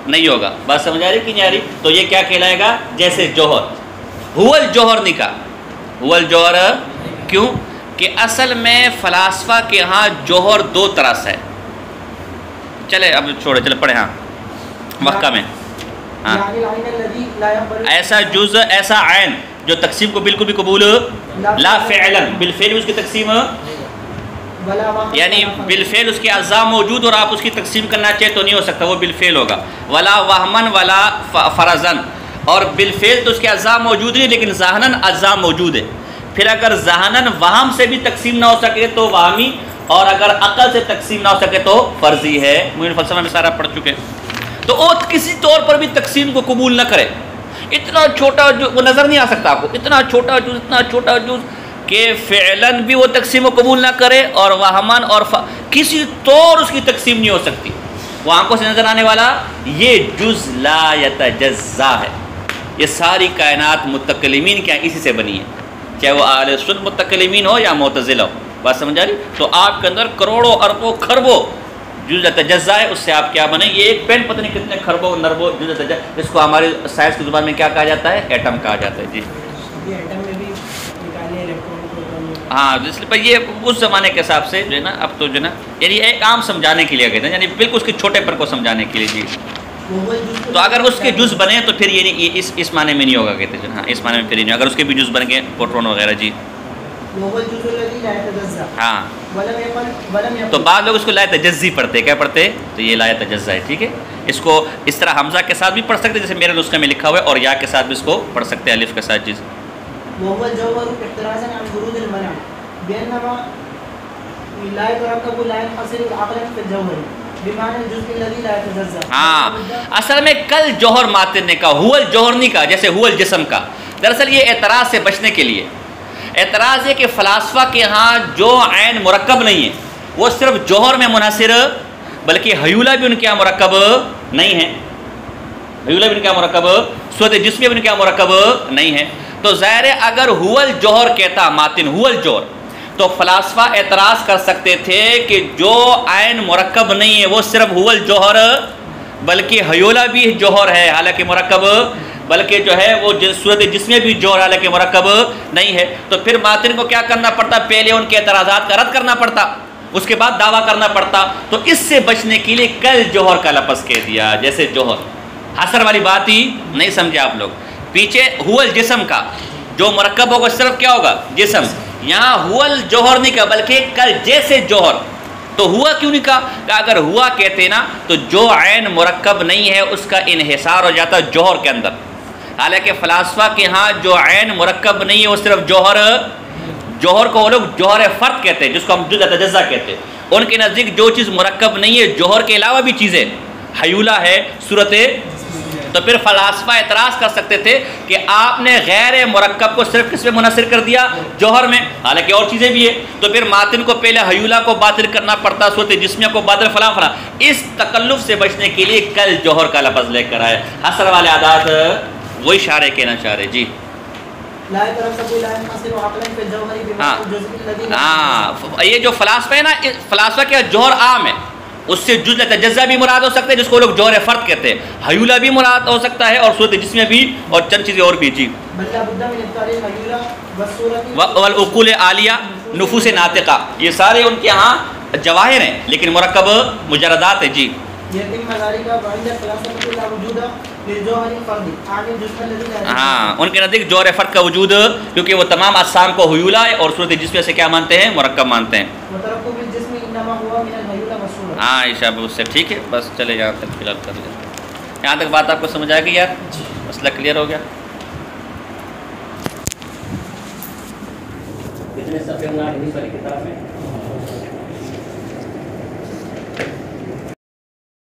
نہیں ہوگا. بات سمجھ آ رہی کہ نہیں آ رہی؟ تو یہ کیا کہلائے گا؟ جیسے جوہر، ہوا الجوہر نہیں کہا. ہوا الجوہر کیوں؟ کہ اصل میں فلاسفہ کے ہاں جوہر دو طرح سے ہے. چلے اب چھوڑے، چلے پڑھے. ہاں مکہ میں ہاں ایسا جز، ایسا عین جو تقسیم کو بالکل بھی قبول لا فعلا، بالفعل اس کی تقسیم، یعنی بالفعل اس کے اعضاء موجود اور آپ اس کی تقسیم کرنا چاہے تو نہیں ہو سکتا، وہ بالفعل ہوگا. ولا وہمن ولا فرضن، اور بالفعل تو اس کے اعضاء موجود نہیں لیکن ذہنن اعضاء موجود ہے. پھر اگر ذہنن وہم سے بھی تقسیم نہ ہو سکے تو وہمی، اور اگر عقل سے تقسیم نہ ہو سکے تو فرضی ہے. مجھے فلسفہ میں سارا پڑھ چکے. تو وہ کسی طور پر بھی تقسیم کو قبول نہ کرے. اتنا چھوٹا جو وہ نظر نہیں آ سکتا آپ کو، اتنا چھوٹا جز، اتنا چھوٹا جز کہ فعلاً بھی وہ تقسیم کو قبول نہ کرے، اور وہمن اور کسی طور اس کی تقسیم نہیں ہو سکتی. وہ آنکھوں سے نظر آنے والا یہ جز لا یتجزا ہے. یہ ساری کائنات متکلمین کیا اسی سے بنی ہے، چاہے وہ اہل سنت متکلمین ہو یا معتزلہ ہو. بات سمجھ آ رہی؟ تو آپ کے اندر کروڑوں اربوں خربوں جز تجزا ہے. اس سے آپ کیا بنے؟ یہ ایک پین پتہ نہیں کتنے خربوں نربوں جز تجزا، اس کو ہماری سائنس کی زبان میں کیا کہا جاتا ہے؟ ایٹم کہا جاتا ہے. جی ہاں اس لیے یہ اس زمانے کے حساب سے جو ہے نا، اب تو جو ہے نا یعنی ایک عام سمجھانے کے لیے کہتے ہیں، یعنی بالکل اس کے چھوٹے پر کو سمجھانے کے لیے. جی تو اگر اس کے جز بنے تو پھر یہ اس معنی میں نہیں ہوگا کہتے ہیں. ہاں اس معنی میں پھر نہیں، اگر اس کے بھی جز بن گئے پروٹون وغیرہ. جی ہاں تو بعض لوگ اس کو لا تجزی پڑھتے. کیا پڑھتے؟ تو یہ لا تجزا ہے. ٹھیک ہے. اس کو اس طرح حمزہ کے ساتھ بھی پڑھ سکتے ہیں جیسے میرے نسخے میں لکھا ہوا ہے، اور یا کے ساتھ بھی اس کو پڑھ سکتے ہیں الف کے ساتھ. چیز وهو الجوهر احترازا عن ورود المنع بانما لا يتركب لا ينحصر عقلا في الجوهر بمعنى الجزء الذي لا يتجزا. ہاں اصل میں کل جوہر ماتن نے کہا، هو الجوہر نہیں کہا جیسے هو الجسم کا. دراصل یہ اعتراض سے بچنے کے لیے، اعتراض ہے کہ فلاسفہ کے ہاں جو عین مرکب نہیں ہے وہ صرف جوہر میں منحصر، بلکہ حیولہ بھی ان کے یہاں مرکب نہیں ہے. حیولہ بھی ان کے یہاں مرکب، صورت جسمی بھی ان کے یہاں مرکب نہیں ہے. تو ظاہر ہے اگر هو الجوہر کہتا ماتن هو الجوہر تو فلاسفہ اعتراض کر سکتے تھے کہ جو عین مرکب نہیں ہے وہ صرف هو الجوہر، بلکہ حیولہ بھی جوہر ہے حالانکہ مرکب، بلکہ جو ہے وہ صورت جسمی بھی جوہر حالانکہ مرکب نہیں ہے. تو پھر ماتن کو کیا کرنا پڑتا؟ پہلے ان کے اعتراضات کا رد کرنا پڑتا، اس کے بعد دعویٰ کرنا پڑتا. تو اس سے بچنے کے لیے کل جوہر کا لفظ کہہ دیا جیسے جوہر. حسر والی بات ہی نہیں سمجھے آپ لوگ. پیچھے هو الجسم کا جو مرکب ہوگا صرف کیا ہوگا؟ جسم. یہاں هو الجوہر نہیں کہا بلکہ کل جیسے جوہر. تو ہوا کیوں نہیں کہا؟ کہ اگر ہوا کہتے نا تو جو عین مرکب نہیں ہے اس کا انحصار ہو جاتا جوہر کے اندر. حالانکہ فلاسفہ کے ہاں جو عین مرکب نہیں ہے وہ صرف جوہر، جوہر کو وہ لوگ جوہر فرد کہتے ہیں جس کو ہم جزء تجزا کہتے ہیں. ان کے نزدیک جو چیز مرکب نہیں ہے جوہر کے علاوہ بھی چیزیں حیولہ ہے صورت. تو پھر فلاسفہ اعتراض کر سکتے تھے کہ آپ نے غیر مرکب کو صرف کس میں منحصر کر دیا؟ جوہر میں، حالانکہ اور چیزیں بھی ہیں. تو پھر ماتن کو پہلے حیولہ کو باطل کرنا پڑتا، صورت جسمیہ کو باطل، فلاں فلاں. اس تکلف سے بچنے کے لیے کل جوہر کا لفظ لے کر آئے. حسر والے عادات وہی اشارے کہنا چاہ رہے. جی ہاں یہ جو فلاسفہ ہے نا، فلاسفہ کیا جوہر عام ہے، اس سے جزء تجزا بھی مراد ہو سکتے ہیں جس کو لوگ جوہر فرد کہتے ہیں، حیولہ بھی مراد ہو سکتا ہے اور صورت جسمیہ بھی اور چند چیزیں اور بھی. جی والعقول عالیہ نفوس ناطقہ یہ سارے ان کے ہاں جواہر ہیں لیکن مرکب مجردات ہیں. جی ہاں ان کے نزدیک جوہر فرد کا وجود، کیونکہ وہ تمام اجسام کو حیولہ ہے اور صورت جسمیہ سے کیا مانتے ہیں؟ مرکب مانتے ہیں. ہاں عائشہ اس سے ٹھیک ہے. بس چلے یہاں تک فی الحال کر لیتے ہیں. یہاں تک بات آپ کو سمجھ آ گئی یار؟ مسئلہ کلیئر ہو گیا؟ کتنے صفحے ہوں گے اس والی کتاب میں؟